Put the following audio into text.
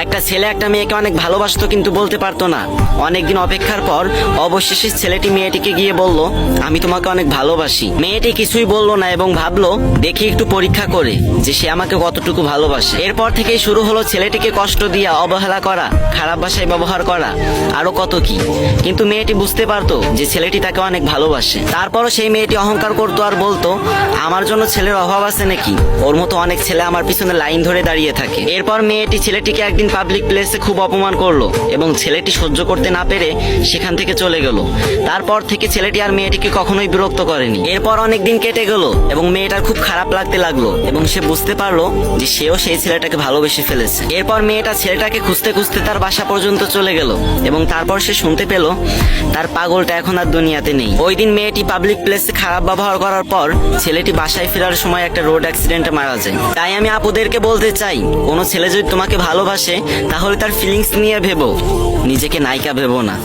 একটা ছেলে একটা মেয়েকে অনেক ভালোবাসতো কিন্তু বলতে পারতো না। অনেকদিন অপেক্ষার পর অবশেষে ছেলেটি মেয়েটিকে গিয়ে বলল, আমি তোমাকে অনেক ভালোবাসি। মেয়েটি কিছুই বলল না এবং ভাবলো দেখি একটু পরীক্ষা করে যে সে আমাকে কতটুকু ভালোবাসে। এরপর থেকেই শুরু হলো ছেলেটিকে কষ্ট দিয়া, অবহেলা করা, খারাপ ভাষায় ব্যবহার করা, আরো কত কি। কিন্তু মেয়েটি বুঝতে পারতো যে ছেলেটি তাকে অনেক ভালোবাসে। তারপরও সেই মেয়েটি অহংকার করতো আর বলতো, আমার জন্য ছেলের অভাব আছে নাকি? ওর মতো অনেক ছেলে আমার পিছনে লাইন ধরে দাঁড়িয়ে থাকে। এরপর মেয়েটি ছেলেটিকে একদিন পাবলিক প্লেসে খুব অপমান করলো এবং ছেলেটি সহ্য করতে না পেরে সেখান থেকে চলে গেল। তারপর থেকে ছেলেটি আর মেয়েটিকে কখনোই বিরক্ত করেনি। এরপর অনেক দিন কেটে গেল এবং মেয়েটার খুব খারাপ লাগতে লাগলো এবং সে বুঝতে পারলো যে সেও সেই ছেলেটাকে ভালোবেসে ফেলেছে। এরপর মেয়েটা ছেলেটাকে খুঁজতে খুঁজতে তার বাসা পর্যন্ত চলে গেল এবং তারপর সে শুনতে পেল তার পাগলটা এখন আর দুনিয়াতে নেই। ওই দিন মেয়েটি পাবলিক প্লেসে খারাপ ব্যবহার করার পর ছেলেটি বাসায় ফেরার সময় একটা রোড অ্যাক্সিডেন্টে মারা যায়। তাই আমি আপুদেরকে বলতে চাই, কোনো ছেলে যদি তোমাকে ভালোবাসে তাহলে তার ফিলিংস নিয়ে ভেবো, নিজেকে নায়িকা ভেবো না।